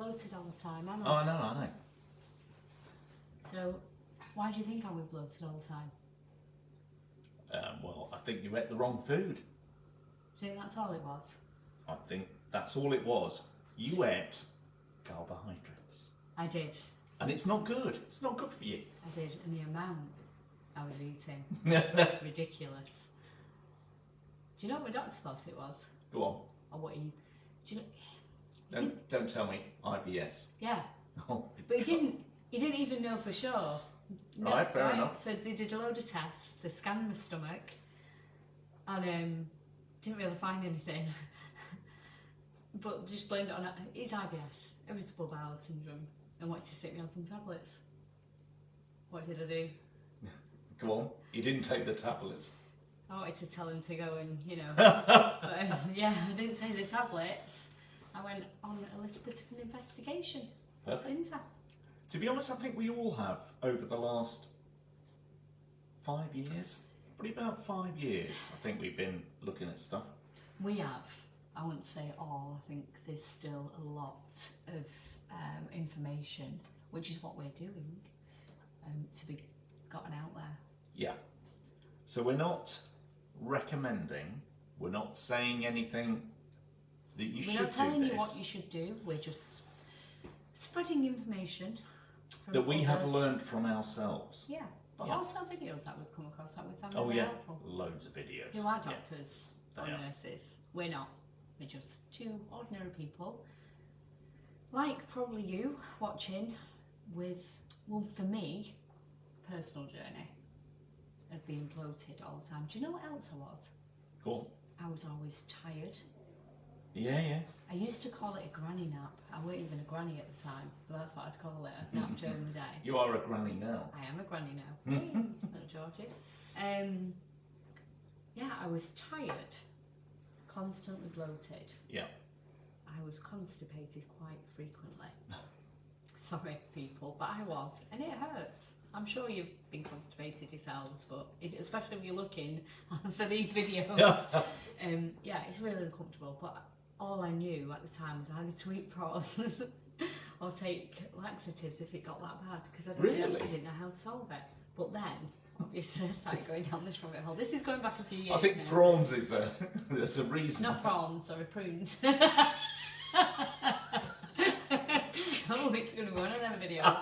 bloated all the time, am I? Oh, I know. So, why do you think I was bloated all the time? Well, I think you ate the wrong food. Do you think that's all it was? I think that's all it was. You ate carbohydrates. I did. And it's not good. It's not good for you. I did, and the amount I was eating. Ridiculous. Do you know what my doctor thought it was? Go on. Or what he... Do you know... Don't tell me IBS. Yeah. Oh, But he didn't even know for sure. Right, fair enough. So they did a load of tests, they scanned my stomach, and didn't really find anything. But just blamed it on it's IBS, irritable bowel syndrome, and wanted to stick me on some tablets. What did I do? Go on. You didn't take the tablets. I wanted to tell him to go and, but yeah, I didn't take the tablets. I went on a little bit of an investigation. Perfect. Didn't I? To be honest, I think we all have over the last 5 years. Probably about 5 years, I think we've been looking at stuff. We have. I wouldn't say all. I think there's still a lot of information, which is what we're doing, to be gotten out there. Yeah. So we're not recommending, we're not saying anything that you should do this. We're not telling you what you should do, we're just spreading information that we have others. learned from ourselves. Yeah, but Yeah. also videos that we've come across that we found Oh very yeah, helpful. loads of videos. Who are Yeah. doctors They or are. nurses. We're not. We're just two ordinary people, like probably you, watching with, well, for me, personal journey of being bloated all the time. Do you know what else I was? Go on. I was always tired. Yeah. I used to call it a granny nap. I weren't even a granny at the time, but that's what I'd call it, a nap during the day. You are a granny now. I am a granny now. Little Georgie. Yeah, I was tired, constantly bloated. Yeah. I was constipated quite frequently. Sorry, people, but I was, and it hurts. I'm sure you've been constipated yourselves, but especially if you're looking for these videos, yeah, it's really uncomfortable. But all I knew at the time was either to eat prawns or take laxatives if it got that bad, because I didn't know how to solve it. But then, obviously, I started going down this rabbit hole. This is going back a few years I think now. Prawns is there's a reason. Not prawns, sorry, prunes. Oh, it's going to be one of them videos.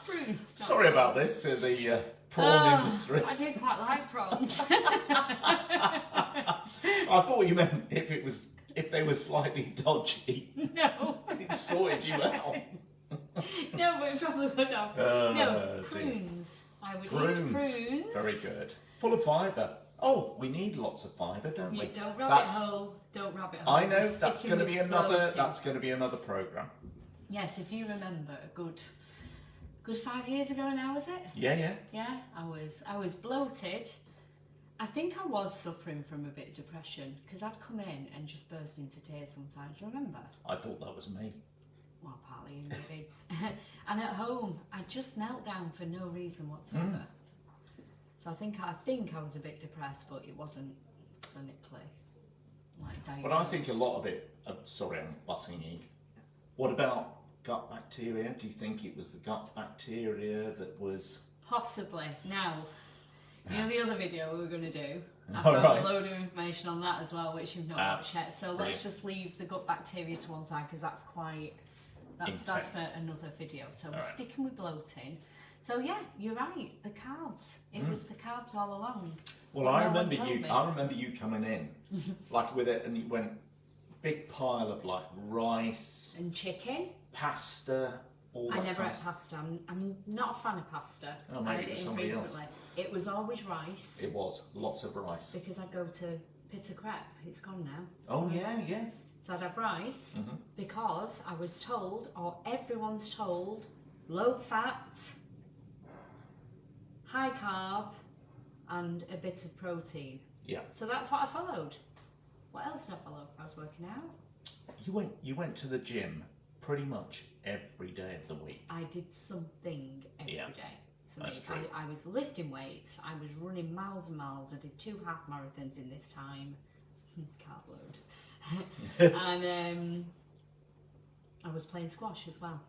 Prunes. Sorry about this, the prawn industry. I do quite like prawns. I thought you meant if they were slightly dodgy. No. It sorted you out. No, but it probably would have. No, prunes. I would eat prunes. Very good. Full of fibre. Oh, we need lots of fibre, don't we? You don't rabbit hole. Don't rabbit hole. I know, that's Sticking going to with be another. bloating. That's going to be another programme. Yes, if you remember, a good 5 years ago now, was it? Yeah. Yeah, I was bloated. I think I was suffering from a bit of depression because I'd come in and just burst into tears sometimes. Remember? I thought that was me. Well, partly you maybe. And at home, I just knelt down for no reason whatsoever. So I think I was a bit depressed, but it wasn't clinically like diagnosed. But I think a lot of it. Sorry, I'm butting in. What about gut bacteria? Do you think it was the gut bacteria that was? Possibly. Now, you know the other video we were going to do? I've All got right. a load of information on that as well, which you've not watched yet. So brilliant. let's just leave the gut bacteria to one side because that's that's for another video. So we're sticking with bloating. So yeah, you're right. The carbs. It was the carbs all along. Well, I remember you coming in like with it, and you went big pile of like rice And chicken. pasta. All that I never kind ate of pasta. I'm not a fan of pasta. Oh, maybe I it ate was it somebody else. infrequently. It was always rice. It was lots of rice. Because I'd go to Pita Crepe. It's gone now. Oh yeah. So I'd have rice because I was told, or everyone's told, low fat, high carb, and a bit of protein. Yeah. So that's what I followed. What else did I follow? I was working out. You went to the gym pretty much every day of the week. I did something every day. So That's true. I was lifting weights. I was running miles and miles. I did 2 half marathons in this time. Carb load. And I was playing squash as well,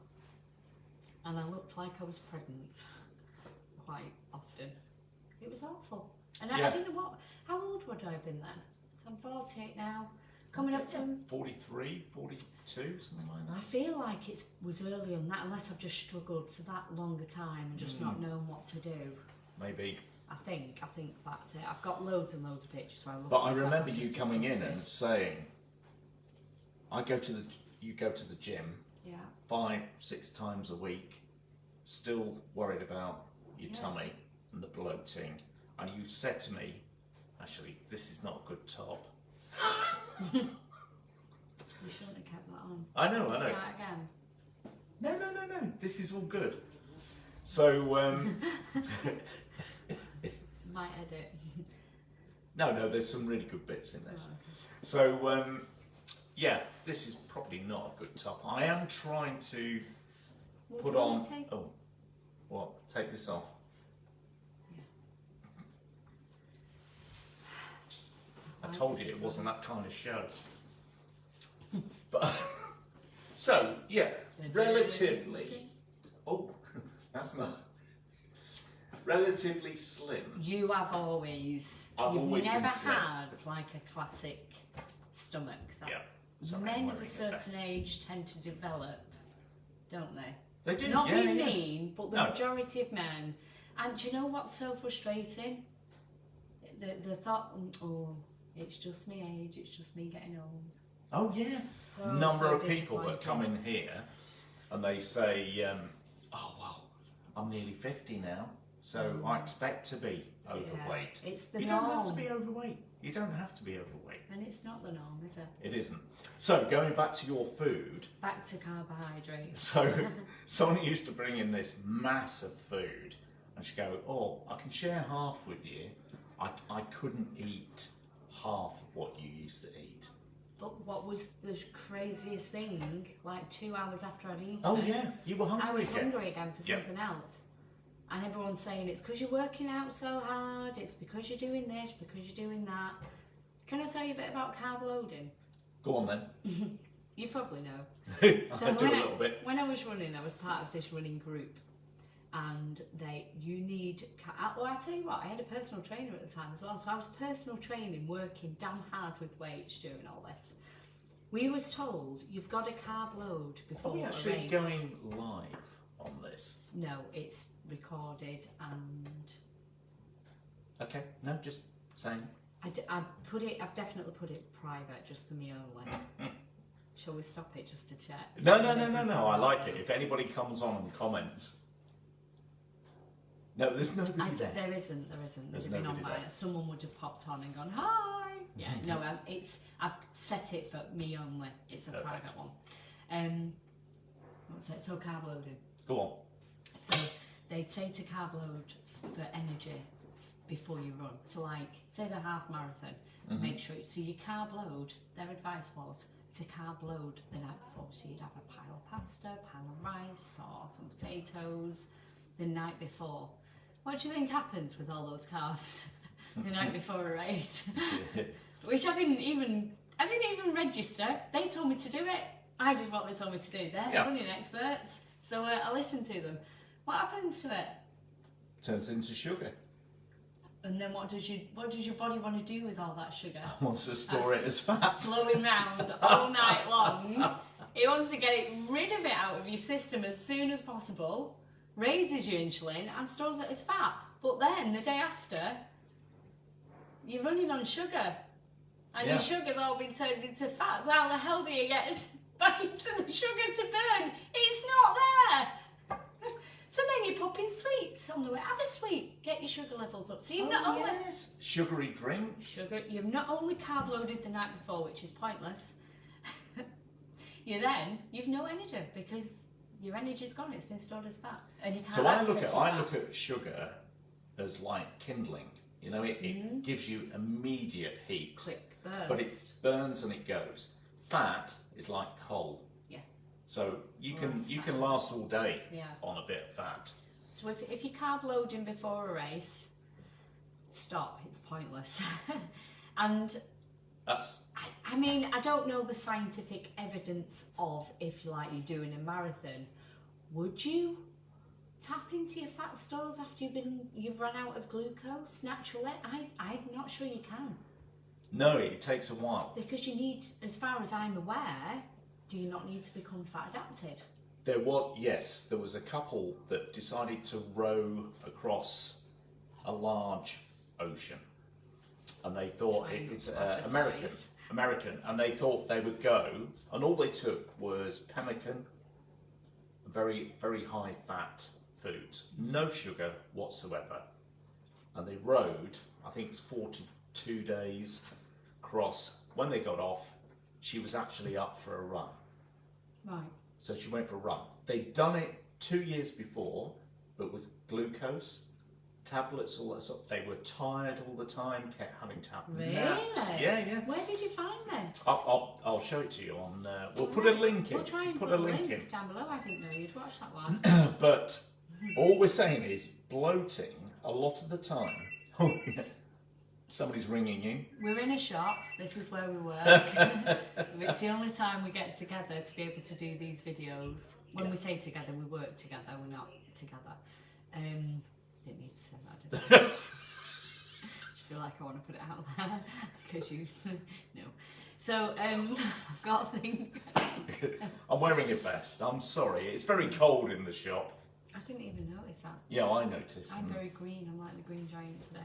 and I looked like I was pregnant quite often. It was awful, and I didn't know how old would I have been then? So I'm 48 now, coming up to 43, 42, something like I that. feel like it was earlier than that, unless I've just struggled for that longer time and just not known what to do. Maybe. I think that's it. I've got loads and loads of pictures where I look But at I myself remember and you just coming in dismiss and it. saying, you go to the gym Yeah. 5-6 times a week, still worried about your tummy and the bloating, and you said to me, actually, this is not a good top. You shouldn't have kept that on. I know. Start again. No, this is all good. So, Might edit. no, there's some really good bits in this. Oh, okay. So, yeah, this is probably not a good top. I am trying to What put do you on. want to take? Oh, what? Take this off. I told you it wasn't that kind of show. But so yeah, relatively. Oh, that's not relatively slim. You have always. I've You've always been never slim. had like a classic stomach that Yeah. Sorry, I'm men of wearing a a certain vest. age tend to develop, don't they? They do. Not yeah, being yeah. mean, but the No. majority of men. And do you know what's so frustrating? The thought, oh, it's just my age, it's just me getting old. Oh yeah. So, Number so of people that come disappointing. in here and they say, "Oh well, I'm nearly 50 now, so I expect to be overweight." Yeah, it's the You norm. don't have to be overweight. You don't have to be overweight. And it's not the norm, is it? It isn't. So going back to your food. Back to carbohydrates. So someone used to bring in this mass of food and she'd go, "Oh, I can share half with you." I couldn't eat half of what you used to eat. But what was the craziest thing? Like 2 hours after I'd eaten, Oh yeah, you were hungry I was again. hungry again for Yep. something else. And everyone's saying it's because you're working out so hard, it's because you're doing this, because you're doing that. Can I tell you a bit about carb loading? Go on then. You probably know. I do a little bit. When I was running, I was part of this running group, and well, I tell you what, I had a personal trainer at the time as well, so I was personal training, working damn hard with weights during all this. We was told you've got a carb load Are before we a actually race. going live on this? No, it's recorded, and Okay, no, just saying. I've definitely put it private, just for me only. Shall we stop it just to check? No, I like it. If anybody comes on and comments. No, there's nobody there. There isn't. There's They've been nobody on there. mine. Someone would have popped on and gone, hi. Yeah, no, I've set it for me only. It's a Perfect. private one. What's it? So carb loading. Go on. So they'd say to carb load for energy before you run. So like, say the half marathon, make sure, so your carb load, their advice was to carb load the night before. So you'd have a pile of pasta, a pile of rice or some potatoes the night before. What do you think happens with all those carbs the night before a race? Which I didn't even register. They told me to do it. I did what they told me to do. They're the running experts, so I listened to them. What happens to it? Turns into sugar. And then what does your body want to do with all that sugar? Wants to store it as fat. Flowing round all night long. It wants to get rid of it out of your system as soon as possible, raises your insulin and stores it as fat. But then the day after, you're running on sugar. And your sugar's all been turned into fat. So how the hell do you get back into the sugar to burn? It's not there. So then you're popping sweets on the way. Have a sweet, get your sugar levels up. So you've not only sugary drinks. you've not only carb loaded the night before, which is pointless. You've no energy because your energy's gone. It's been stored as fat, and you can't. So I access look at sugar as like kindling. You know, it gives you immediate heat, quick burst. but it burns and it goes. Fat is like coal. Yeah. So you Well, can that's you fat. can last all day Yeah. on a bit of fat. So if you're carb loading before a race, stop. It's pointless. And That's. I mean, I don't know the scientific evidence of if you're doing a marathon. Would you tap into your fat stores after you've run out of glucose naturally? I'm not sure you can. No, it takes a while. Because you need, as far as I'm aware, do you not need to become fat adapted? There was a couple that decided to row across a large ocean, and they thought it's American, and they thought they would go, and all they took was pemmican, very, very high fat foods, no sugar whatsoever, and they rowed, I think it's 42 days across. When they got off, she was actually up for a run. Right. So she went for a run. They'd done it 2 years before, but with glucose tablets, all that stuff. They were tired all the time, kept having to have naps. Yeah. Where did you find this? I'll show it to you on. We'll put a link in. We'll try and put a link down below. I didn't know you'd watch that one. But all we're saying is bloating a lot of the time. Oh yeah. Somebody's ringing you. We're in a shop. This is where we work. It's the only time we get together to be able to do these videos. When we say together, we work together. We're not together. Didn't need to say that, did I? I feel like I want to put it out there because you no. So I've got a thing. I'm wearing a vest. I'm sorry. It's very cold in the shop. I didn't even notice that. Yeah, I noticed. I'm very green. I'm like the green giant today.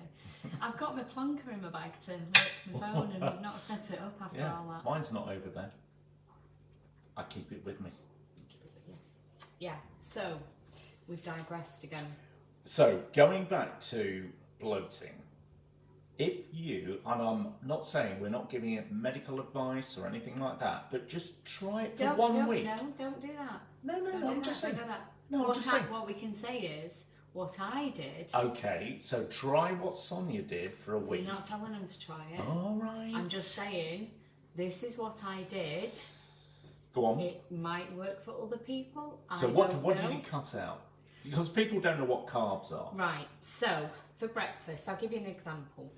I've got my plonker in my bag to look my phone and I've not set it up after all that. Mine's not over there. I keep it with me. Yeah, so we've digressed again. So going back to bloating, if you, and I'm not saying we're not giving it medical advice or anything like that, but just try it for 1 week. No, don't do that. No, I'm just saying. No, I'm just saying. What we can say is what I did. Okay, so try what Sonia did for a week. You're not telling them to try it. All right. I'm just saying this is what I did. Go on. It might work for other people. So what did you cut out? Because people don't know what carbs are. Right. So for breakfast, I'll give you an example.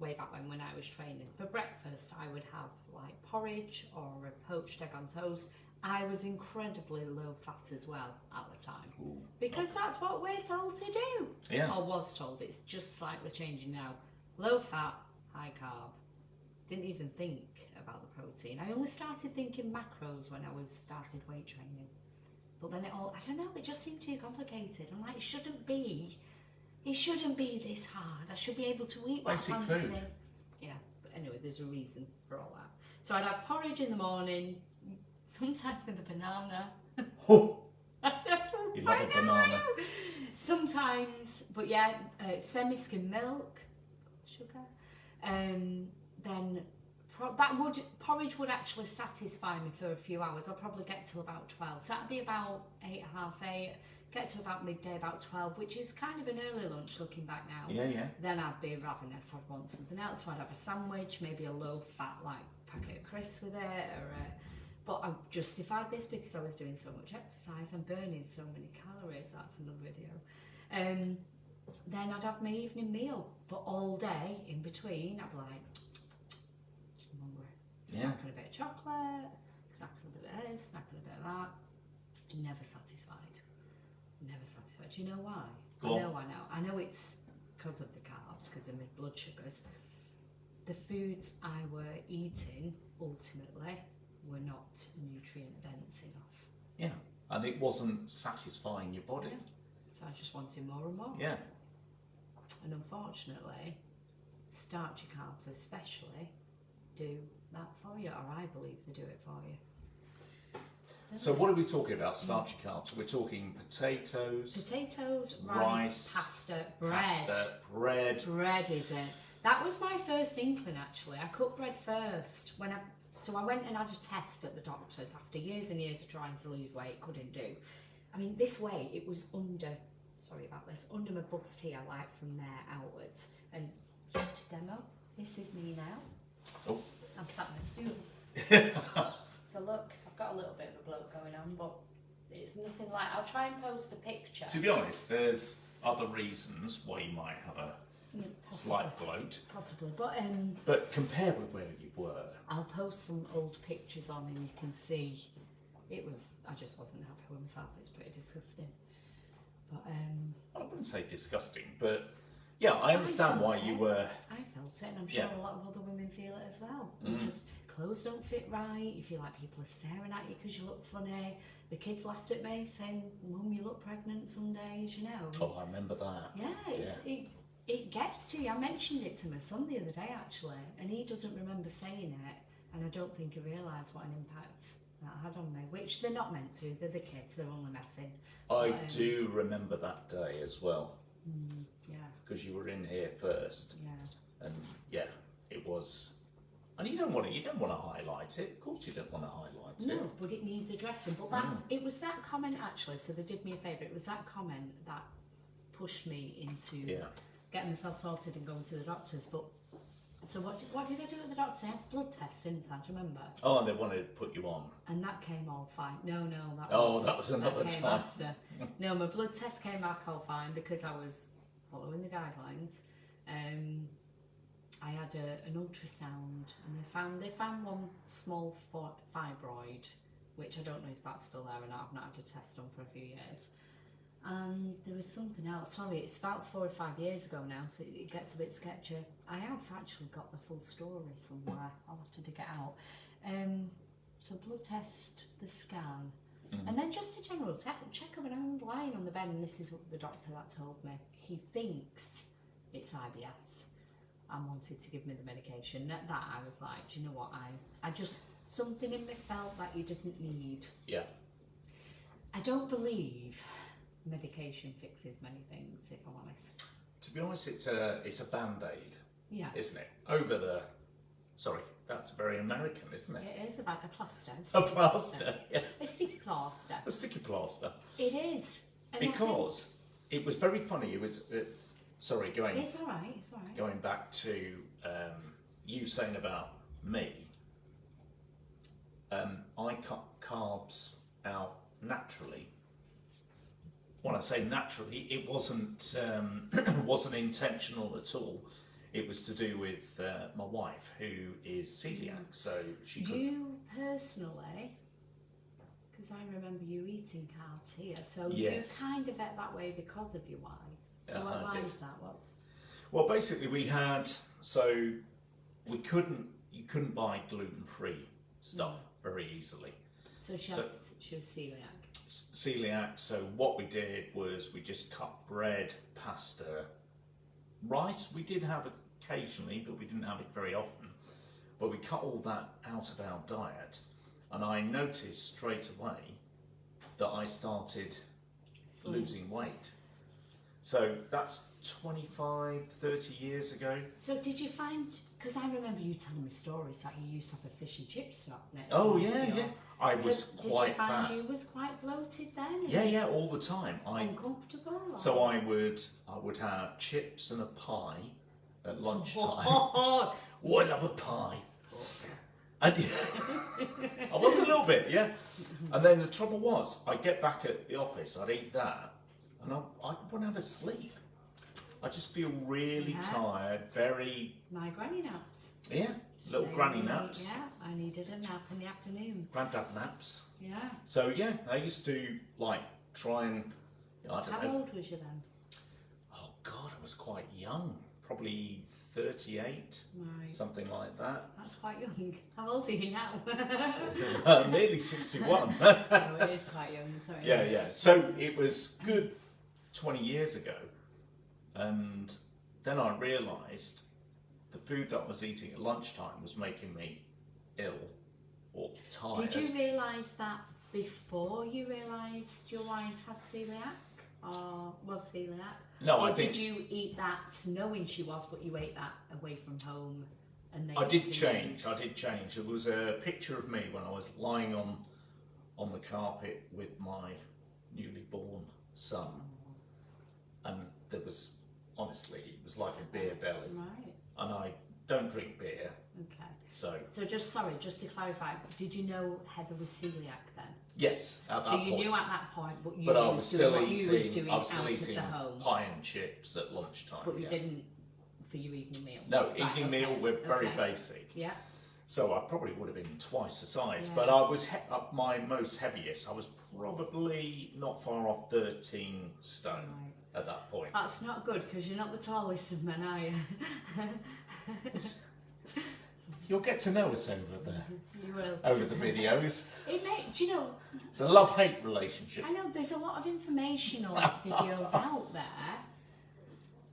Way back when I was training, for breakfast I would have like porridge or a poached egg on toast. I was incredibly low fat as well at the time. Ooh, because that's what we're told to do. Yeah. Or was told. It's just slightly changing now. Low fat, high carb. Didn't even think about the protein. I only started thinking macros when I started weight training. But then I don't know, it just seemed too complicated. I'm like, it shouldn't be this hard. I should be able to eat what basic I fancy. Food. Yeah, but anyway, there's a reason for all that. So I'd have porridge in the morning, sometimes with a banana. Oh, you love a banana. Sometimes, but yeah, semi-skim milk, sugar. Then porridge would actually satisfy me for a few hours. I'll probably get till about 12. So that'd be about 8, half 8. Get to about midday, about 12, which is kind of an early lunch looking back now. Yeah. Then I'd be ravenous. I'd want something else. So I'd have a sandwich, maybe a low-fat like packet of crisps with it. But I justified this because I was doing so much exercise and burning so many calories. That's another video. Then I'd have my evening meal, but all day in between, I'd be like, I'm hungry. Snacking a bit of chocolate, snacking a bit of this, snacking a bit of that. Never satisfied. Never satisfied. Do you know why? I know it's because of the carbs, because of my blood sugars. The foods I were eating, ultimately, were not nutrient dense enough. Yeah, and it wasn't satisfying your body. Yeah. So I just wanted more and more. Yeah. And unfortunately, starchy carbs especially do that for you, or I believe they do it for you. So what are we talking about, starchy carbs? We're talking potatoes, rice, pasta, bread. Bread is it. That was my first inkling actually. I cut bread first. So I went and had a test at the doctor's after years and years of trying to lose weight, couldn't do. I mean, this way, it was under my bust here, like from there outwards. And just to demo, this is me now. Oh. I'm sat in a stool. So look, I've got a little bit of a bloat going on, but it's nothing like, I'll try and post a picture. To be honest, there's other reasons why you might have a Yeah, slight bloat. Possibly, but compared with where you were, I'll post some old pictures on, and you can see it was. I just wasn't happy with myself. It's pretty disgusting. But I wouldn't say disgusting, but yeah, I understand why you were. I felt it, and I'm sure a lot of other women feel it as well. Just clothes don't fit right. You feel like people are staring at you because you look funny. The kids laughed at me saying, "Mum, you look pregnant some days," you know. Oh, I remember that. Yeah, it gets to you. I mentioned it to my son the other day actually, and he doesn't remember saying it, and I don't think he realised what an impact that had on me, which they're not meant to. They're the kids. They're only messing. I do remember that day as well. Yeah. Because you were in here first. Yeah. And yeah, it was. And you don't want to highlight it. Of course, you don't want to highlight it. No, but it needs addressing. But it was that comment actually. So they did me a favour. It was that comment that pushed me into getting myself sorted and going to the doctors. But so what did I do at the doctor? I had blood tests, didn't I? Do you remember? Oh, and they wanted to put you on. And that came all fine. No, that was another that came time. After. No, my blood test came back all fine because I was following the guidelines. I had an ultrasound, and they found one small fibroid, which I don't know if that's still there or not. I've not had a test done for a few years. And there was something else. Sorry, it's about 4 or 5 years ago now, so it gets a bit sketchy. I have actually got the full story somewhere. I'll have to dig it out. So blood test, the scan, and then just a general check-up, and I'm lying on the bed, and this is what the doctor that told me. He thinks it's IBS and wanted to give me the medication. That I was like, do you know what? I just, something in me felt that you didn't need. Yeah. I don't believe medication fixes many things, if I'm honest. To be honest, it's a band-aid. Yeah. Isn't it? Over the. Sorry, that's very American, isn't it? It is about a plaster. A plaster. Yeah. A sticky plaster. A sticky plaster. It is. And because it was very funny. It was. Sorry, It's all right. It's all right. Going back to you saying about me, I cut carbs out naturally. When I say naturally, it wasn't wasn't intentional at all. It was to do with my wife, who is celiac, so she could. You personally, because I remember you eating carbs here, so Yes. you kind of ate that way because of your wife. So Yeah, I why did. is that? Well, basically, you couldn't buy gluten-free stuff very easily. So she was celiac. Celiac. So what we did was we just cut bread, pasta, rice. We did have it occasionally, but we didn't have it very often. But we cut all that out of our diet, and I noticed straight away that I started losing weight. So that's 25, 30 years ago. So did you find, because I remember you telling me stories that you used to have a fish and chip shop next Oh door yeah, to your- yeah. I was Did quite you find fat. you was quite bloated then? Yeah, all the time. Uncomfortable? Or? So I would have chips and a pie at lunchtime. Oh, Oh, I love a pie. And I was a little bit, yeah. And then the trouble was, I'd get back at the office, I'd eat that, and I wouldn't have a sleep. I just feel really tired, very... My granny naps. Yeah, little granny naps. Yeah, I needed a nap in the afternoon. Granddad naps. Yeah. So yeah, I used to try and, I don't know. How old was you then? Oh God, I was quite young, probably 38, Right. something like that. That's quite young. How old are you now? Nearly 61. Oh, it is quite young, sorry. Yeah. So it was good 20 years ago, and then I realised the food that I was eating at lunchtime was making me ill or tired. Did you realise that before you realised your wife had celiac? Or was celiac? No, or I think... Did you eat that knowing she was, but you ate that away from home? And I did change. There was a picture of me when I was lying on the carpet with my newly born son, and there was, honestly, it was like a beer belly. Right. And I don't drink beer. Okay. So just to clarify, did you know Heather was celiac then? yes, at that So point. you knew at that point, but you But I was was doing still what you was eating. doing I was still out of eating the home. pie and chips at lunchtime. But you yeah. didn't for your evening meal? No, Right, evening meal, we're very okay. basic. Yeah. So I probably would have been twice the size, Yeah. but I was at my most heaviest. I was probably not far off 13 stone Right. at that point. That's not good because you're not the tallest of men, are you? You'll get to know us You will. over the videos. Do you know? It's a love-hate relationship. I know there's a lot of informational videos out there,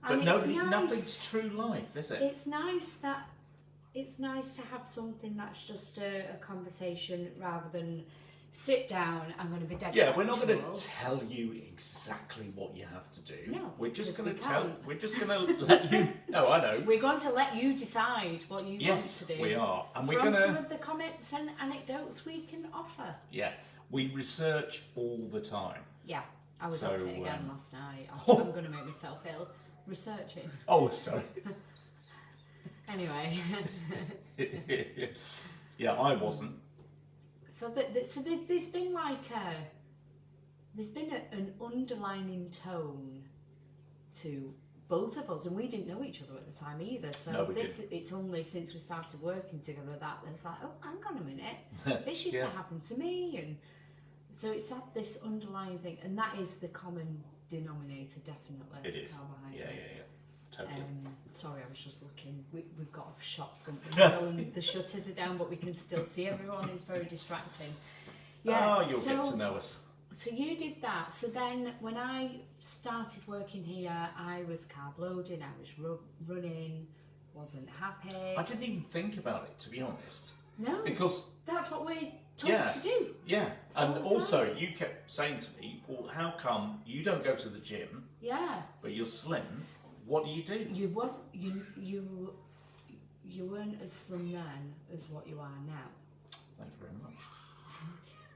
But and nothing's true life, is it? It's nice to have something that's just a conversation rather than sit down. I'm going to be dead. Yeah, we're not going to tell you exactly what you have to do. No, we're just going to can't. We're just going to let you. No, I know. We're going to let you decide what you want to do. Yes, we are, and we're From going some to. of the comments and anecdotes we can offer. Yeah, we research all the time. Yeah, I was So, at it again last night. Oh. I'm going to make myself ill researching. Oh, sorry. Anyway. Yeah, I wasn't. So there's been an underlining tone to both of us, and we didn't know each other at the time either. So No, it's only since we started working together that it's like, oh, hang on a minute, this used to happen to me, and so it's had this underlying thing, and that is the common denominator, definitely. It is. Carbohydrates. Yeah. Totally. Sorry, I was just looking. We've got a shop front window and the shutters are down, but we can still see everyone. It's very distracting. Yeah. Oh, you'll get to know us. So you did that. So then, when I started working here, I was carb loading. I was running. Wasn't happy. I didn't even think about it, to be honest. No. Because that's what we're taught to do. Yeah, and All the also you kept saying to me, "Well, how come you don't go to the gym, Yeah. but you're slim? What do you do?" You weren't as slim then as what you are now. Thank you very much.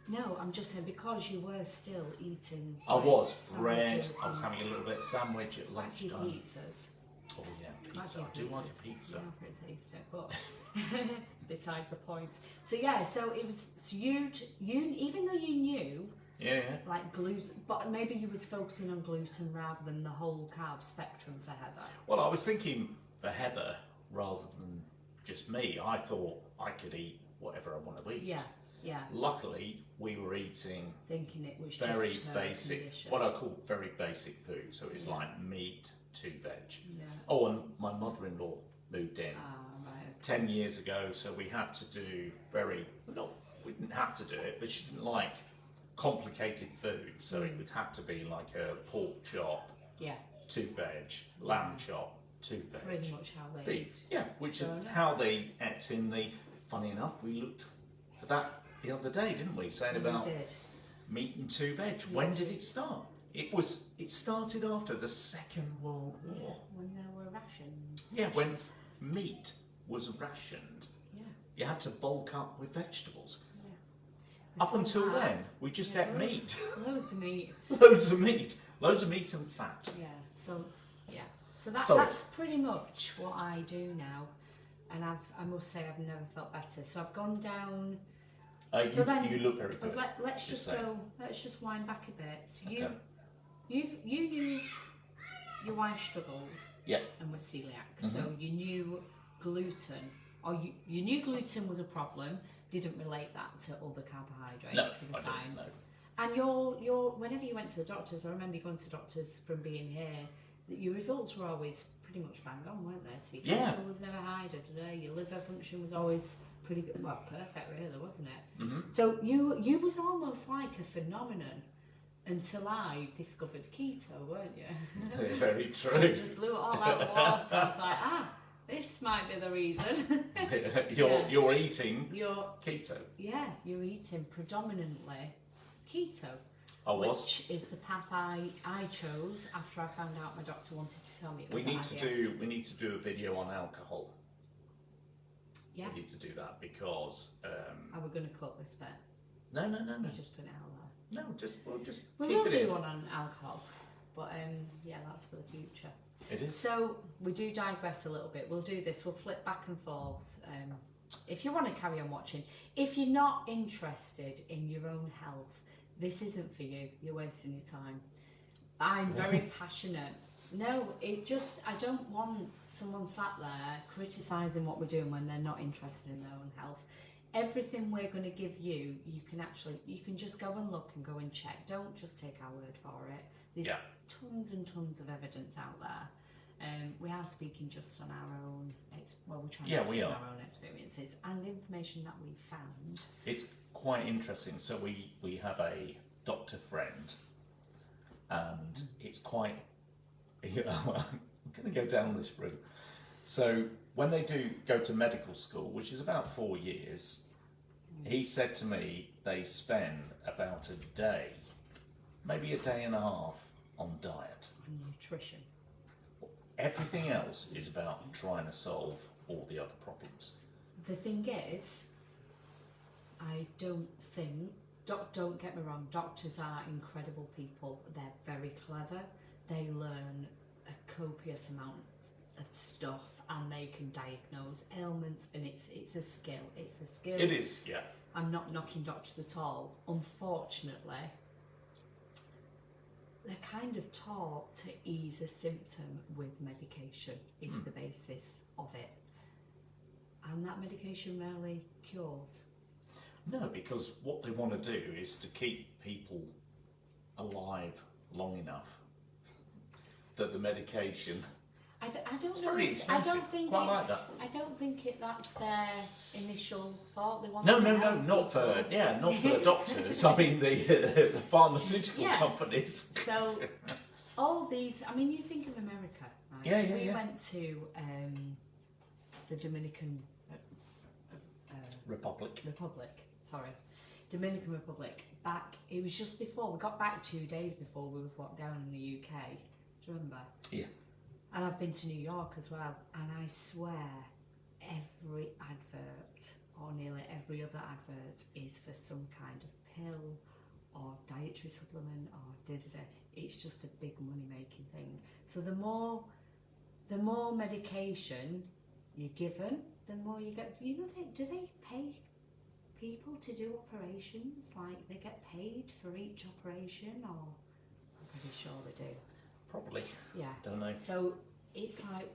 No, I'm just saying because you were still eating. I was bread. sandwiches I was and having a little bit of sandwich at quite a few lunchtime. pizzas. Oh yeah, Quite a pizza. few I do like a pizzas. pizza. Yeah, pretty tasty, but it's beside the point. So yeah, so it was. So you even though you knew. Yeah. Like gluten, but maybe you was focusing on gluten rather than the whole carb spectrum for Heather. Well, I was thinking for Heather rather than just me. I thought I could eat whatever I want to eat. Yeah. Luckily, we were eating Thinking it was very just her basic, condition. what I call very basic food. So it's like meat, 2 veg. Yeah. Oh, and my mother-in-law moved in Right. 10 years ago, so we had to do we didn't have to do it, but she didn't like complicated food, so it would have to be like a pork chop, Yeah. 2 veg, lamb chop, 2 veg. Pretty much how they Beef. eat. Yeah, which is Fair enough. how they ate in the. Funny enough, we looked for that the other day, didn't we? Saying about We did. meat and 2 veg. When did it start? It started after the Second World War. When there were rations. Yeah, when meat was rationed, Yeah. you had to bulk up with vegetables. Yeah. Up until Before that, then, we just ate meat. Loads of meat. Loads of meat and fat. Yeah. So Sorry. that's pretty much what I do now, and I must say I've never felt better. So I've gone down. So then, you look very good. Let's just saying. go. Let's just wind back a bit. So Okay. you knew your wife struggled. Yeah. And was celiac, so you knew gluten, or you knew gluten was a problem. Didn't relate that to other carbohydrates for the I time. didn't know. And your whenever you went to the doctors, I remember you going to doctors from being here. That your results were always pretty much bang on, weren't they? So your cholesterol was never high. Your liver function was always pretty good. Well, perfect, really, wasn't it? Mm-hmm. So you was almost like a phenomenon until I discovered keto, weren't you? Very true. Just blew it all out of the water. I was like, this might be the reason. You're eating You're keto. you're eating predominantly keto. I was. Which is the path I chose after I found out my doctor wanted to tell me it was We IBS. need to do a video on alcohol. Yeah. We need to do that because. Are we going to cut this bit? No. You just put it out there. No, we'll just We keep will it do in. one on alcohol, but that's for the future. It is. So we do digress a little bit. We'll do this. We'll flip back and forth. If you want to carry on watching, if you're not interested in your own health, this isn't for you. You're wasting your time. I'm very passionate No, I don't want someone sat there criticising what we're doing when they're not interested in their own health. Everything we're going to give you, you can just go and look and go and check. Don't just take our word for it. There's tons and tons of evidence out there. We are speaking just on our own, we're trying to speak on our own experiences and information that we've found. It's quite interesting. So we have a doctor friend, and it's quite, I'm going to go down this route. So when they do go to medical school, which is about 4 years, he said to me they spend about a day, maybe a day and a half on diet. And nutrition. Everything else is about trying to solve all the other problems. The thing is, I don't think, don't get me wrong, doctors are incredible people. They're very clever. They learn a copious amount of stuff and they can diagnose ailments, and it's a skill. It's a skill. It is, yeah. I'm not knocking doctors at all. Unfortunately, they're kind of taught to ease a symptom with medication is the basis of it. And that medication rarely cures. No, because what they want to do is to keep people alive long enough that the medication... I don't it's know. very expensive. I don't think Quite like that. I don't think that's their initial thought. They want No, to not help for people. not for the doctors. I mean the pharmaceutical companies. So all these, I mean, you think of America, right? Yeah, so yeah, we yeah. went to the Dominican Republic. Dominican Republic. Back, it was just before we got back 2 days before we was locked down in the UK. Do you remember? Yeah. And I've been to New York as well, and I swear every advert, or nearly every other advert, is for some kind of pill or dietary supplement or da-da-da. It's just a big money-making thing. So the more medication you're given, the more you get. You know, do they pay people to do operations? Like, they get paid for each operation, or I'm pretty sure they do. Probably. Yeah. Don't know. So it's like,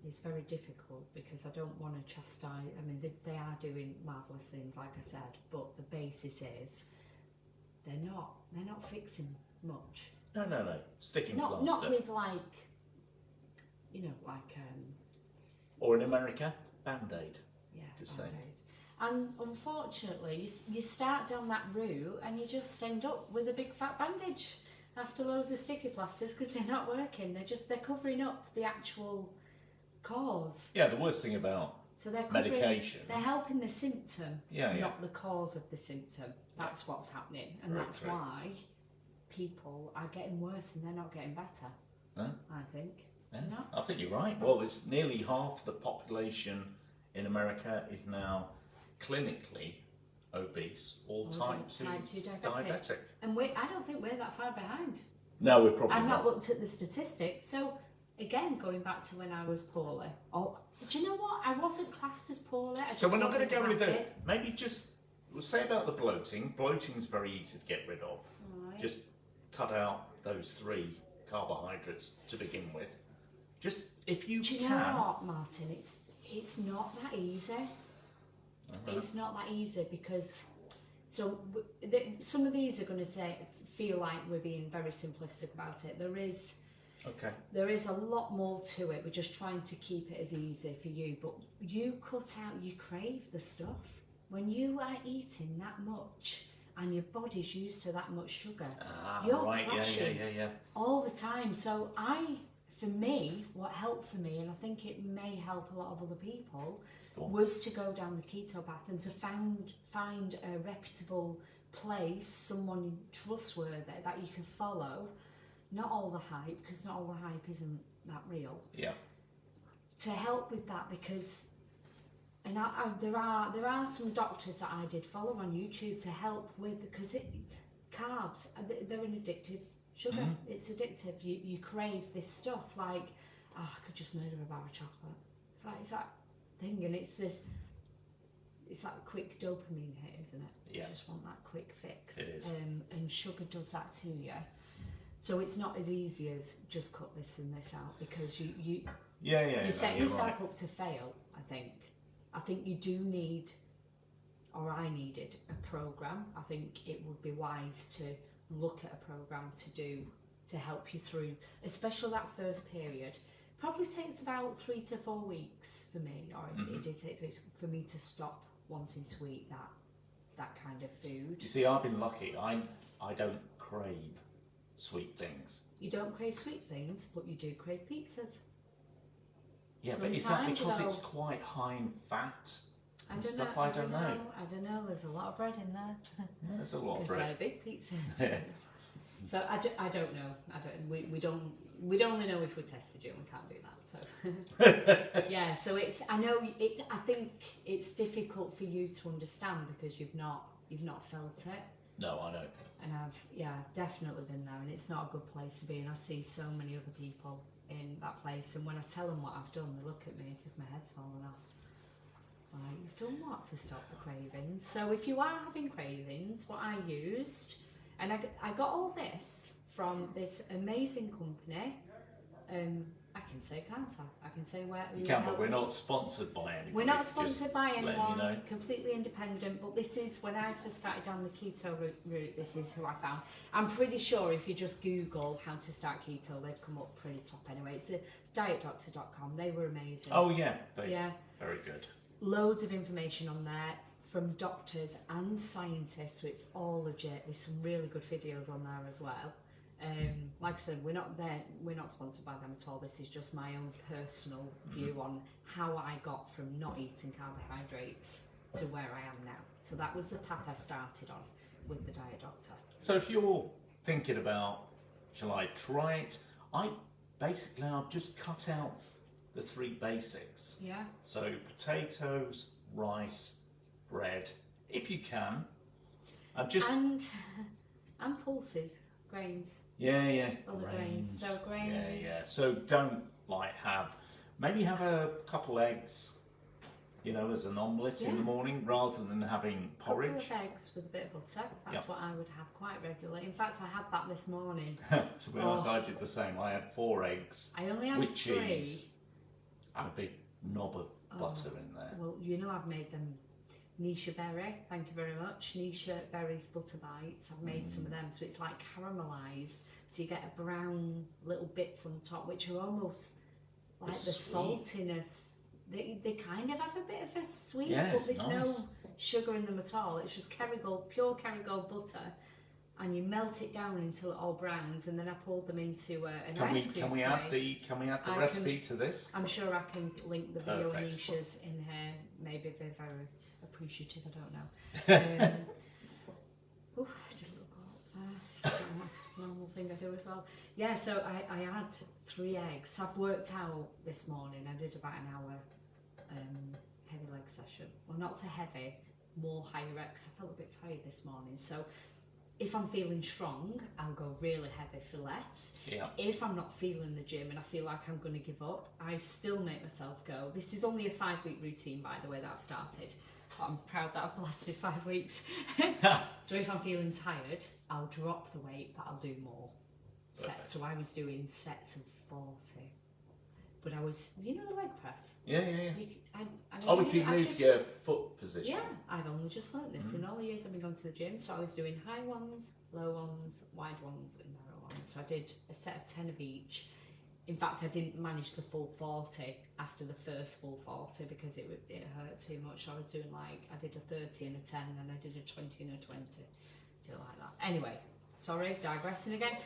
it's very difficult because I don't want to chastise. I mean, they are doing marvellous things, like I said, but the basis is they're not fixing much. No. Sticking Not plaster. with like, Or in America, Band-Aid. yeah, Just saying. Band-Aid. And unfortunately, you start down that route and you just end up with a big fat bandage after loads of sticky plasters because they're not working. They're covering up the actual cause. Yeah, the worst thing about medication. They're helping the symptom, Yeah. not the cause of the symptom. That's what's happening, and Very that's true. why people are getting worse and they're not getting better. Huh? I think. Yeah, No? I think you're right. Well, it's nearly half the population in America is now clinically obese or type 2 diabetic. And I don't think we're that far behind. No, we're probably I've not looked at the statistics. So again, going back to when I was poorly. Oh, do you know what? I wasn't classed as poorly. So we're not going to go with it. maybe just, we'll say about the bloating. Bloating's very easy to get rid of. Right. Just cut out those 3 carbohydrates to begin with. Just, if you Do you can. know what, Martin? It's not that easy. It's not that easy because some of these are going to feel like we're being very simplistic about it. There is a lot more to it. We're just trying to keep it as easy for you. But you crave the stuff. When you are eating that much and your body's used to that much sugar, you're crashing all the time. So for me, what helped for me, and I think it may help a lot of other people, was to go down the keto path and to find a reputable place, someone trustworthy that you can follow. Not all the hype, because not all the hype isn't that real. Yeah. To help with that, because there are some doctors that I did follow on YouTube to help with, because carbs, they're an addictive sugar. It's addictive. You crave this stuff like, I could just murder a bar of chocolate. It's that thing, and it's that quick dopamine hit, isn't it? Yeah. You just want that quick fix. It is. And sugar does that to you. So it's not as easy as just cut this and this out, because you you set you're yourself right. up to fail. I think you do need, or I needed, a program. I think it would be wise to look at a program to help you through, especially that first period. Probably takes about 3 to 4 weeks for me, or it did take 3 weeks for me to stop wanting to eat that kind of food. You see, I've been lucky. I don't crave sweet things. You don't crave sweet things, but you do crave pizzas. Yeah, but is that Sometimes, because though, it's quite high in fat I and don't stuff? know. I don't know. I don't know. There's a lot of bread in there. Yeah, there's a lot of Because bread. they're big pizzas. So I don't know. We'd only know if we tested you, and we can't do that. So yeah. So it's. I know. I think it's difficult for you to understand because you've not felt it. No, I know. And I've definitely been there, and it's not a good place to be. And I see so many other people in that place, and when I tell them what I've done, they look at me as if my head's fallen off. Like, you've done what to stop the cravings? So if you are having cravings, what I used, and I got all this from this amazing company. I can say, can't I? I can say where You can, but we're not sponsored by anyone. We're not sponsored by anyone, you know. completely independent, but this is, when I first started down the keto route, this is who I found. I'm pretty sure if you just Google how to start keto, they'd come up pretty top anyway. It's dietdoctor.com. They were amazing. Oh yeah, yeah, very good. Loads of information on there from doctors and scientists, so it's all legit. There's some really good videos on there as well. Like I said, we're not sponsored by them at all. This is just my own personal view on how I got from not eating carbohydrates to where I am now. So that was the path I started on with the Diet Doctor. So if you're thinking about, shall I try it? I've just cut out the 3 basics. Yeah. So potatoes, rice, bread, if you can. And pulses, grains. Yeah. Other grains. So grains. Yeah. So don't maybe have a couple eggs, as an omelette in the morning rather than having porridge. A couple of eggs with a bit of butter. That's what I would have quite regularly. In fact, I had that this morning. To be honest, I did the same. I had 4 eggs. I only had with 3. cheese and a big knob of butter in there. Well, I've made them Nisha berry, thank you very much. Nisha berries butter bites. I've made some of them, so it's like caramelised. So you get a brown little bits on the top, which are almost like the saltiness. They kind of have a bit of a sweet, but there's no sugar in them at all. It's just pure Kerrygold butter, and you melt it down until it all browns, and then I poured them into an ice cream Can we add the recipe to this? I'm sure I can link the video and Perfect. Nisha's in here. Maybe they're very appreciative. I don't know. I did a little go up there. Normal thing I do as well. Yeah, so I had 3 eggs. I've worked out this morning. I did about an hour heavy leg session. Well, not so heavy, more higher reps. I felt a bit tired this morning. So if I'm feeling strong, I'll go really heavy for less. Yeah. If I'm not feeling the gym and I feel like I'm going to give up, I still make myself go. This is only a 5-week routine, by the way, that I've started. But I'm proud that I've lasted 5 weeks. So if I'm feeling tired, I'll drop the weight, but I'll do more sets. So I was doing sets of 40. But I was, the leg press? Yeah. If you move your foot position. Yeah, I've only just learnt this in all the years I've been going to the gym. So I was doing high ones, low ones, wide ones, and narrow ones. So I did a set of 10 of each. In fact, I didn't manage the full 40 after the first full 40 because it hurt too much. So I was doing I did a 30 and a 10, and I did a 20 and a 20. Do it like that. Anyway, sorry, digressing again.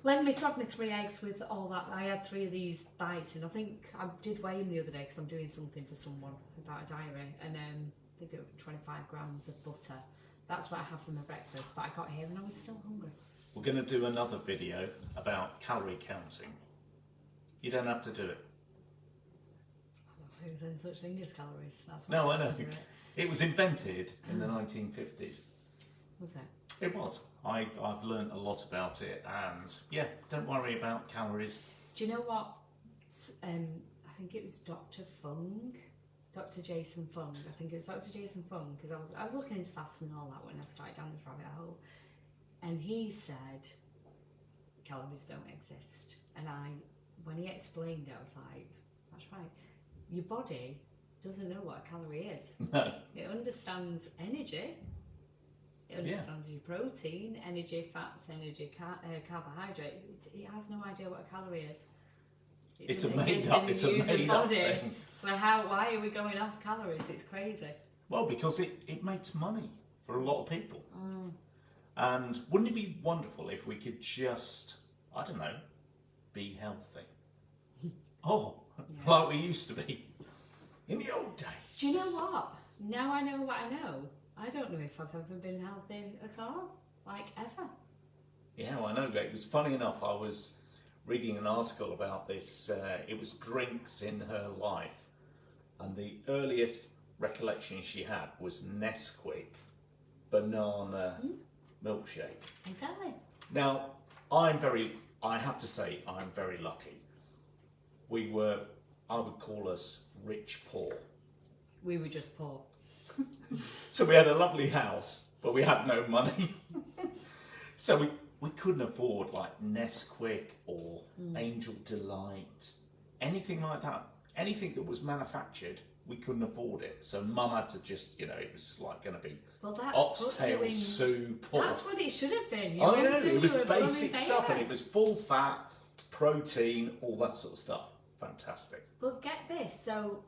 Lend me to have my 3 eggs with all that. I had 3 of these bites, and I think I did weigh them the other day because I'm doing something for someone about a diary, and I think it was 25 grams of butter. That's what I have for my breakfast, but I got here and I was still hungry. We're going to do another video about calorie counting. You don't have to do it. I don't think there's any such thing as calories. That's why No, I I know. have to do it. It was invented in the 1950s. Was it? It was. I've learned a lot about it, and yeah, don't worry about calories. Do you know what? I think it was Dr. Jason Fung. I think it was Dr. Jason Fung, because I was looking into fasting and all that when I started down this rabbit hole, and he said calories don't exist. And when he explained it, I was like, that's right. Your body doesn't know what a calorie is. No. It understands energy. It understands your protein, energy, fats, energy, carbohydrate. It has no idea what a calorie is. It's a made up thing. So why are we going off calories? It's crazy. Well, because it makes money for a lot of people. And wouldn't it be wonderful if we could just, I don't know, be healthy? Like we used to be in the old days. Do you know what? Now I know what I know. I don't know if I've ever been healthy at all, like ever. Yeah, well, I know. It was funny enough. I was reading an article about this. It was drinks in her life, and the earliest recollection she had was Nesquik banana milkshake. Exactly. Now, I have to say, I'm very lucky. I would call us rich poor. We were just poor. So we had a lovely house, but we had no money. So we couldn't afford like Nesquik or Angel Delight, anything like that. Anything that was manufactured, we couldn't afford it. So Mum had to just, it was like going to be oxtail soup. That's what it should have been. I know, it was basic stuff, and it was full fat, protein, all that sort of stuff. Fantastic. But get this, so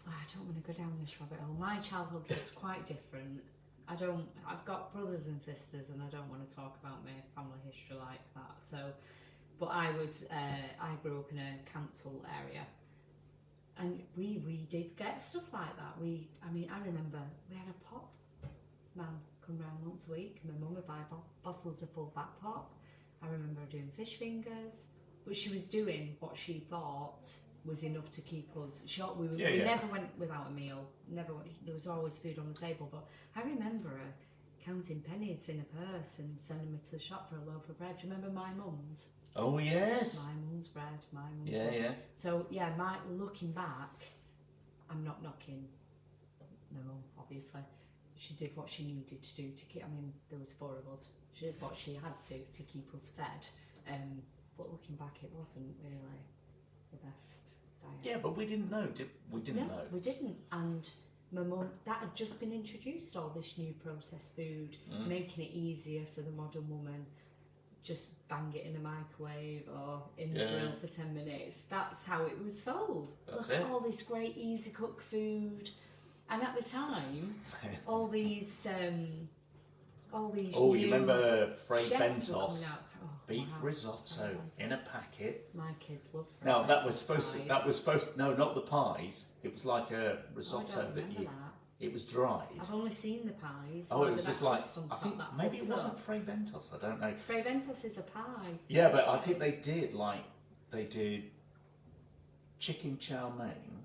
I don't want to go down this rabbit hole. My childhood was quite different. I've got brothers and sisters, and I don't want to talk about my family history like that. So, but I grew up in a council area, and we did get stuff like that. I remember we had a pop man come round once a week, and my mum would buy bottles of full fat pop. I remember her doing fish fingers, but she was doing what she thought was enough to keep us short. We never went without a meal. There was always food on the table. But I remember her counting pennies in a purse and sending me to the shop for a loaf of bread. Do you remember my mum's? Oh yes. My mum's bread. My mum's. Yeah. So looking back, I'm not knocking my mum. Obviously, she did what she needed to do to keep. There was 4 of us. She did what she had to keep us fed. But looking back, it wasn't really the best diet. Yeah, but we didn't know. We didn't know. We didn't. And my mum, that had just been introduced, all this new processed food, making it easier for the modern woman. Just bang it in a microwave or in the grill for 10 minutes. That's how it was sold. Look at all this great easy cook food. And at the time, all these you remember Fray Bentos? Beef wow. risotto in a packet. My kids love Fray Now that Bentos was supposed pies. no, not the pies. It was like a risotto I don't remember that. It was dried. I've only seen the pies. Oh, it was just like, I think that maybe it pops wasn't up. Fray Bentos, I don't know. Fray Bentos is a pie. Yeah, but I think they did chicken chow mein,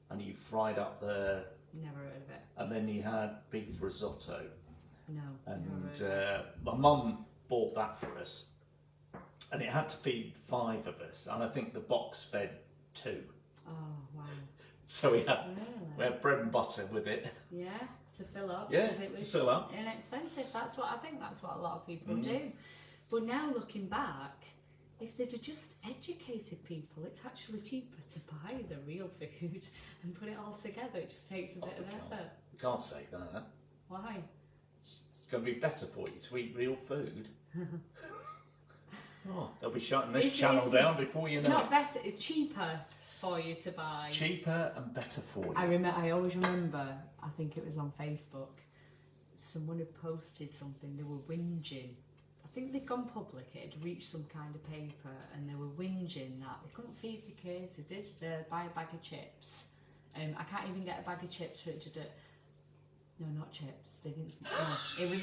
and you fried up the... Never heard of it. And then you had beef risotto. No, and my mum bought that for us, and it had to feed 5 of us, and I think the box fed 2. Oh wow! So we had bread and butter with it. Yeah, to fill up. Yeah, it was to fill up. Inexpensive. That's what a lot of people do. But now looking back, if they'd have just educated people, it's actually cheaper to buy the real food and put it all together. It just takes a bit of effort. We can't say that. Why? It's going to be better for you to eat real food. They'll be shutting this channel down before you know not better, it's cheaper for you to buy. Cheaper and better for you. I always remember, I think it was on Facebook, someone had posted something, they were whinging. I think they'd gone public, it had reached some kind of paper, and they were whinging that they couldn't feed the kids, they did buy a bag of chips. I can't even get a bag of chips for it to do. No, not chips. They didn't. No, it was.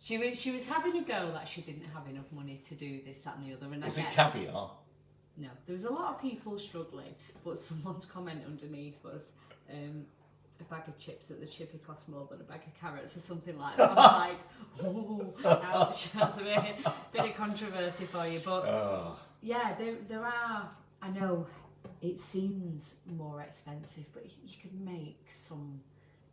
She was having a go that she didn't have enough money to do this, that, and the other. And is it caviar? No, there was a lot of people struggling, but someone's comment underneath was a bag of chips at the chippy cost more than a bag of carrots or something like that. I was like, oh, ouch, that's a bit of controversy for you, but yeah, there are. I know it seems more expensive, but you can make some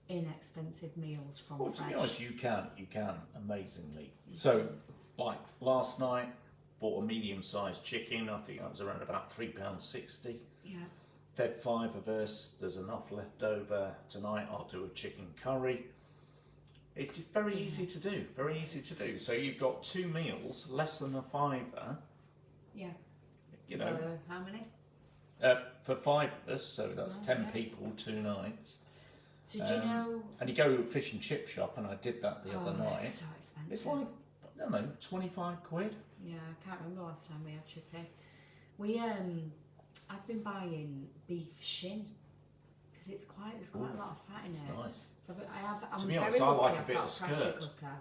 inexpensive meals from Well, to fresh. be honest, you can amazingly. So like last night, bought a medium-sized chicken. I think that was around about £3.60. Yeah. Fed 5 of us. There's enough left over tonight. I'll do a chicken curry. It's very easy to do. Very easy to do. So you've got 2 meals, less than a £5. Yeah. You know. For how many? For 5 of us, so that's 10 Okay. people, 2 nights. So do you know? And you go to a fish and chip shop, and I did that the other night. It's so expensive. It's like, I don't know, 25 quid. Yeah, I can't remember last time we had chicken. I've been buying beef shin because there's quite a lot of fat in It's it. nice. So I'm To be very honest, I lucky like a I've bit got of pressure skirt. cooker.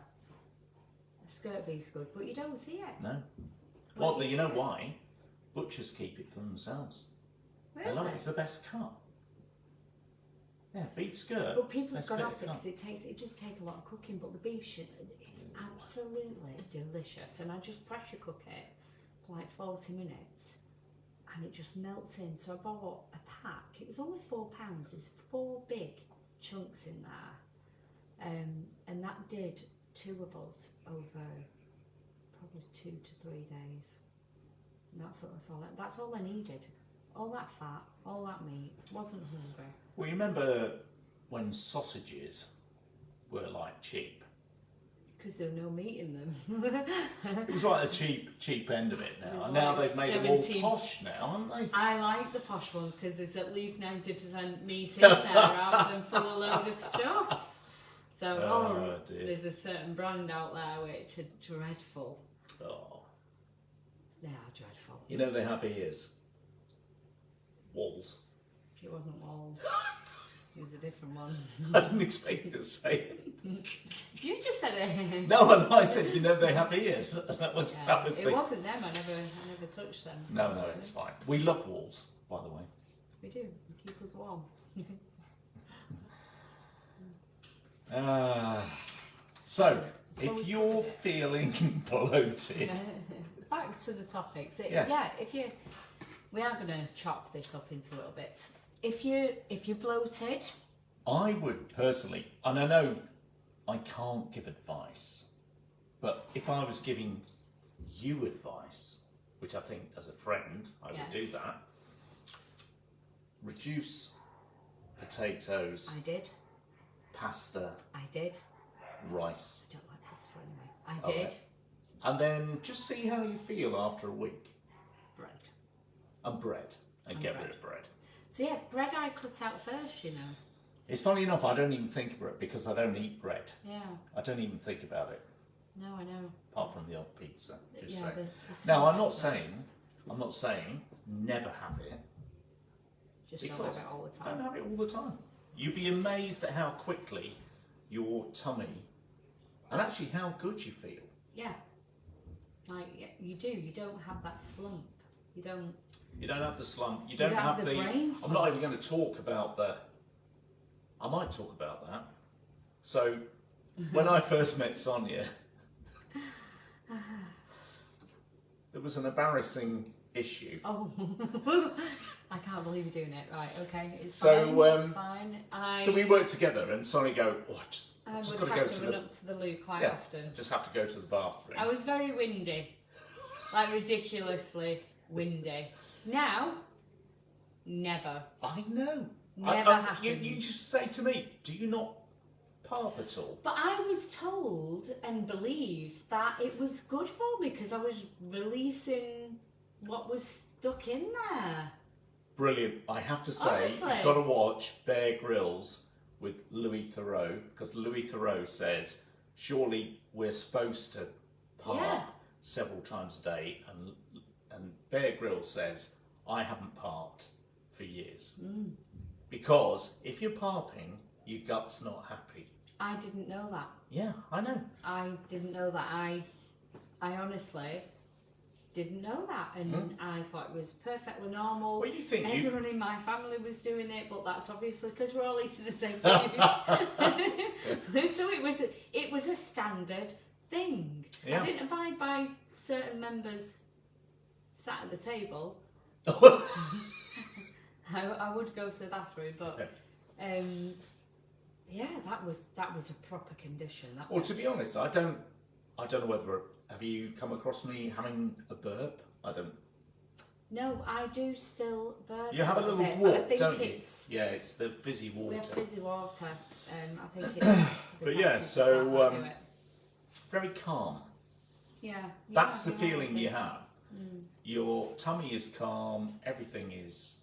A skirt beef's good, but you don't see it. No. Where Well, do you know see it? why? Butchers keep it for themselves. They Really? like it's the best cut. Yeah, beef skirt. But people have best gone bit off of it cut. because it does take a lot of cooking. But the beef shin is absolutely delicious, and I just pressure cook it for like 40 minutes, and it just melts in. So I bought a pack. It was only £4. There's 4 big chunks in there, and that did 2 of us over probably 2 to 3 days. And that's all I needed. All that fat, all that meat. Wasn't hungry. Well, you remember when sausages were like cheap? Because there were no meat in them. It was like the cheap end of it now. was And now like they've made 17. them all posh now, haven't they? I like the posh ones because there's at least 90% meat in there rather than full of load of stuff. So Dear. there's a certain brand out there which are dreadful. Oh. They are dreadful. You know they have ears. Walls. It wasn't Walls. It was a different one. I didn't expect you to say it. You just said it. No, I said, you know, they have ears. That was It the... wasn't them. I never touched them. No, it's fine. We love walls, by the way. We do. They keep us warm. So, So we if you're feeling bloated, Back to the topics. Yeah. We are going to chop this up into little bits. If you're bloated, I would personally, and I know I can't give advice, but if I was giving you advice, which I think as a friend I would do Yes. that, reduce potatoes, I did. pasta, I did. rice, I don't like pasta anyway. I did. Okay. And then just see how you feel after a week. Bread. And bread. And And get bread. rid of bread. So yeah, bread I cut out first, you know. It's funny enough, I don't even think about it because I don't eat bread. Yeah. I don't even think about it, No, I know. apart from the odd pizza. Just Yeah, saying. the Now, I'm small not saying never have it. Just don't Because have it all the don't time. have it all the time. You'd be amazed at how quickly your tummy, and actually how good you feel. Yeah. Like you do. You don't have that slump. You don't. You don't have the slump. You don't, don't have have the brain I'm not fog. even going to talk about the. I might talk about that. So, when I first met Sonia, there was an embarrassing issue. Oh. I can't believe you're doing it. Right. Okay. It's So, fine. It's fine. So we worked together, and Sonia go, "Oh, I just would got to have go to to run the, up to the loo quite yeah, often. just have to go to the bathroom." I was very windy, like ridiculously windy. Now, never. I know. Never you happens. just say to me, "Do you not parp at all?" But I was told and believed that it was good for me because I was releasing what was stuck in there. Brilliant. I have to say, Honestly. you've got to watch Bear Grylls with Louis Theroux, because Louis Theroux says, surely we're supposed to parp Yeah. several times a day, and Bear Grylls says, I haven't parped for years. Because if you're parping, your gut's not happy. I didn't know that. Yeah, I know. I didn't know that. I honestly didn't know that, and I thought it was perfectly normal. Well, you think everyone in my family was doing it, but that's obviously because we're all eating the same foods. So it was a standard thing. Yeah. I didn't abide by certain members sat at the table. I would go to the bathroom, but yeah, that was a proper condition. Well, to be honest, I don't know whether Have you come across me having a burp? I don't. No, I do still burp. You have a little bit, walk, but I think don't you? it's, Yeah, it's the fizzy water. we have fizzy water. I think it's. But yeah, so very calm. Yeah. That's the feeling you have. Your tummy is calm. Everything is,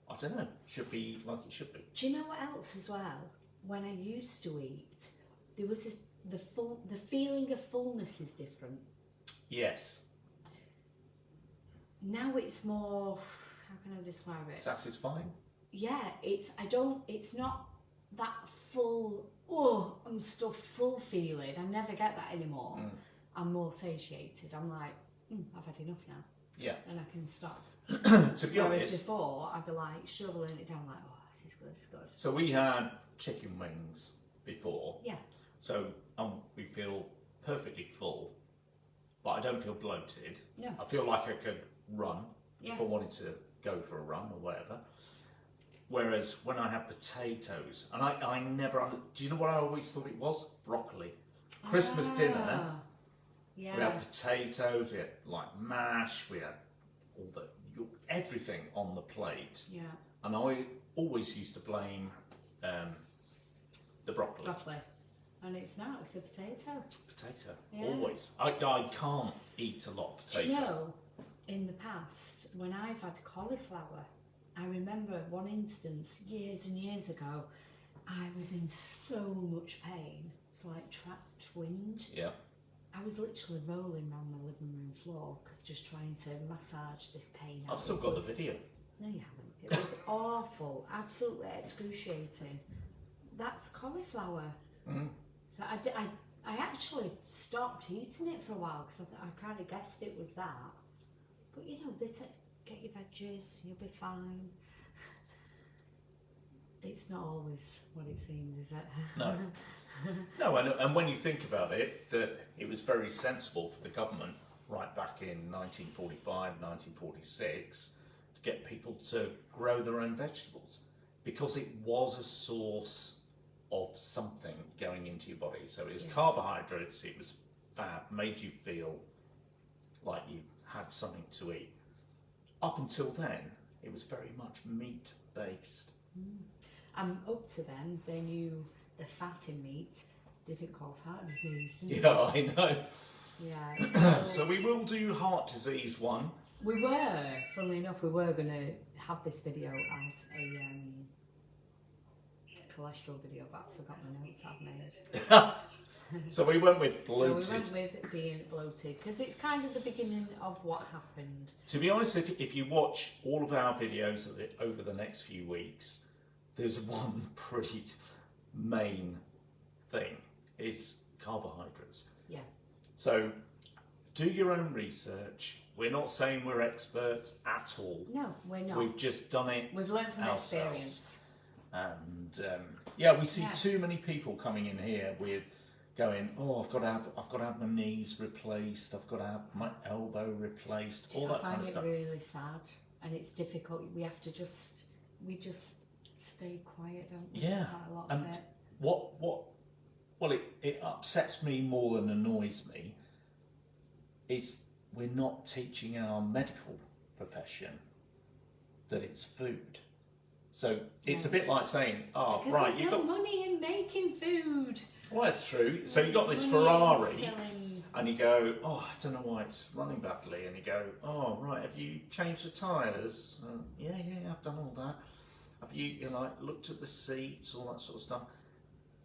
I don't know, should be like it should be. Do you know what else as well? When I used to eat, there was this, the feeling of fullness is different. Yes. Now it's more, how can I describe it? Satisfying. Yeah, it's not that full, oh, I'm stuffed full feeling. I never get that anymore. I'm more satiated. I'm like, I've had enough now. Yeah. And I can stop. To be Whereas honest, before, I'd be like shoveling it down like, oh, this is good, this is good. so we had chicken wings before. Yeah. So we feel perfectly full, but I don't feel bloated. No. I feel like I could run Yeah. if I wanted to go for a run or whatever. Whereas when I have potatoes, and I never, do you know what I always thought it was? Broccoli. Christmas dinner, yeah. we had potatoes, we had like mash, we had all everything on the plate. Yeah. And I always used to blame the broccoli. Broccoli. And it's not, it's a potato. Potato, Yeah. always. I can't eat a lot of potato. Do you know, in the past, when I've had cauliflower, I remember one instance years and years ago, I was in so much pain. It's like trapped wind. Yeah. I was literally rolling around my living room floor because just trying to massage this pain out. I've still got the video. No, you haven't. It was awful, absolutely excruciating. That's cauliflower. So I actually stopped eating it for a while because I kind of guessed it was that. But you know, get your veggies, you'll be fine. It's not always what it seems, is it? No. No, and when you think about it, that it was very sensible for the government right back in 1945, 1946 to get people to grow their own vegetables because it was a source of something going into your body. So it was carbohydrates, it was fat, made you feel like you had something to eat. Up until then, it was very much meat based. Up to then, they knew the fat in meat didn't cause heart disease. Yeah, I know. Yeah. So we will do heart disease one. We were, funnily enough, we were going to have this video as a cholesterol video, but I forgot the notes I've made. So we went with bloated. So we went with being bloated because it's kind of the beginning of what happened. To be honest, if you watch all of our videos over the next few weeks, there's one pretty main thing, is carbohydrates. Yeah. So do your own research. We're not saying we're experts at all. No, we're not. We've just done it. We've learned from ourselves. experience. And we see too many people coming in here with going, oh, I've got to have my knees replaced, I've got to have my elbow replaced, all that kind of stuff. I find it really sad, and it's difficult. We just stay quiet, don't we? Yeah, Quite a lot and of it. it upsets me more than annoys me is we're not teaching our medical profession that it's food. So it's a bit like saying, because right, you've got money in making food. Well, that's true. So you got this Ferrari, and you go, oh, I don't know why it's running badly, and you go, oh, right, have you changed the tyres? Yeah, I've done all that. Have you looked at the seats, all that sort of stuff?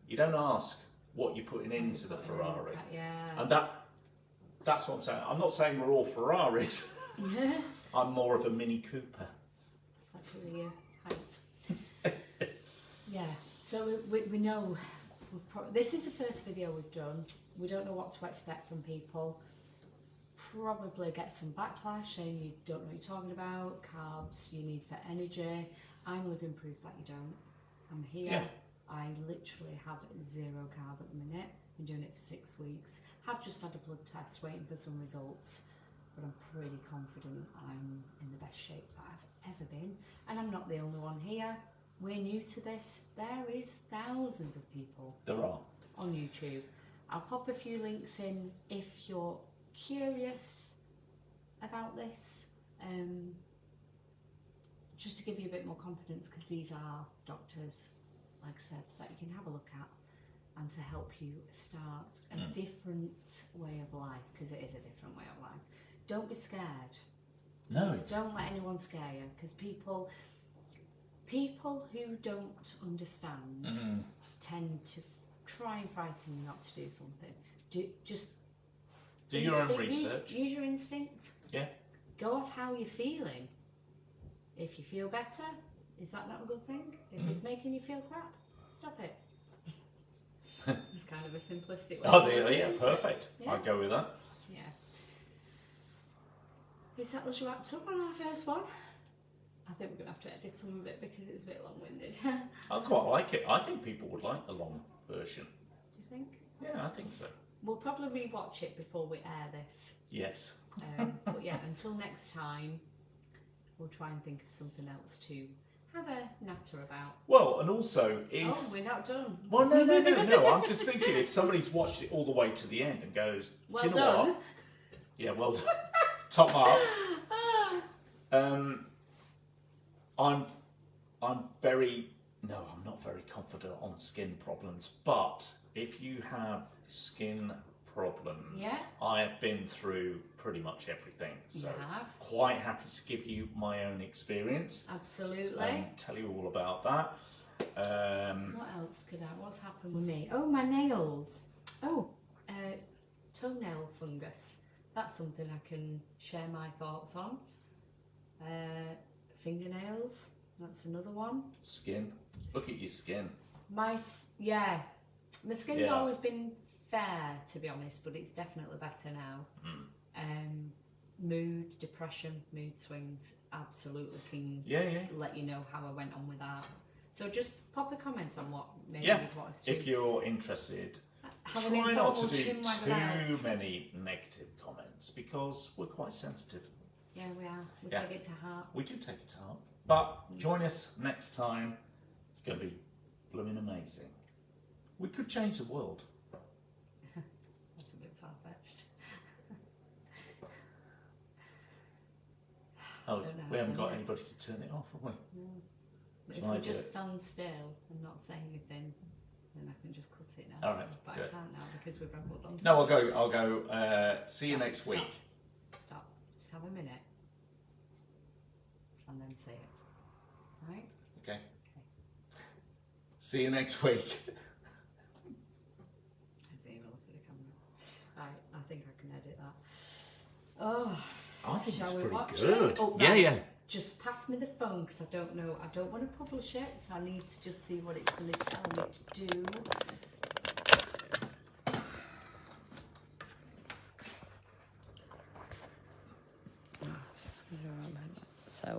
You don't ask what you're putting into the Ferrari. And that's what I'm saying. I'm not saying we're all Ferraris. Yeah. I'm more of a Mini Cooper. Actually, height. Yeah. So we know. This is the first video we've done. We don't know what to expect from people. Probably get some backlash saying you don't know what you're talking about, carbs you need for energy. I'm living proof that you don't. I'm here. Yeah. I literally have 0 carb at the minute. Been doing it for 6 weeks. Have just had a blood test, waiting for some results. But I'm pretty confident I'm in the best shape that I've ever been. And I'm not the only one here. We're new to this. There is thousands of people There are. on YouTube. I'll pop a few links in if you're curious about this, just to give you a bit more confidence, because these are doctors, like I said, that you can have a look at, and to help you start a different way of life, because it is a different way of life. Don't be scared. No, it's... Don't let anyone scare you, because people who don't understand tend to try and frighten you not to do something. Do your own research. Use your instinct. Yeah. Go off how you're feeling. If you feel better, is that not a good thing? If it's making you feel crap, stop it. It's kind of a simplistic way. Oh, yeah, perfect. Yeah. I'd go with that. Yeah. Is that us wrapped up on our first one? I think we're going to have to edit some of it because it's a bit long-winded. I quite like it. I think people would like the long version. Do you think? Yeah, I think so. We'll probably rewatch it before we air this. Yes. But yeah, until next time, we'll try and think of something else to have a natter about. Well, and also if... Oh, we're not done. Well, no. I'm just thinking if somebody's watched it all the way to the end and goes, Well do you know done. what? Yeah, well done. Top marks. I'm not very confident on skin problems, but if you have skin problems, I have been through pretty much everything, so quite happy to give you my own experience. Absolutely. And tell you all about that. What else what's happened with me? Oh, my nails. Oh, toenail fungus. That's something I can share my thoughts on. Fingernails, that's another one. Skin. Look at your skin. My skin's always been fair, to be honest, but it's definitely better now. Mood, depression, mood swings, absolutely can let you know how I went on with that. So just pop a comment on what maybe you'd want us to. If you're interested, have try not to do too many negative comments because we're quite sensitive. Yeah, we are. We take it to heart. We do take it to heart. But join us next time. It's going to be blooming amazing. We could change the world. That's a bit far-fetched. Oh, we haven't got anybody to turn it off, have we? No. But if we just stand still and not say anything, then I can just cut it now. All right, but good. I can't now because we've rambled on. No, I'll go. See you next week. Stop. Just have a minute. And then say it. Right? Okay. See you next week. I didn't even look at the camera. Right, I think I can edit that. Oh, I think it's pretty watch good. It? Oh, yeah, right. yeah. Just pass me the phone because I don't know. I don't want to publish it, so I need to just see what it's going to tell me to do. So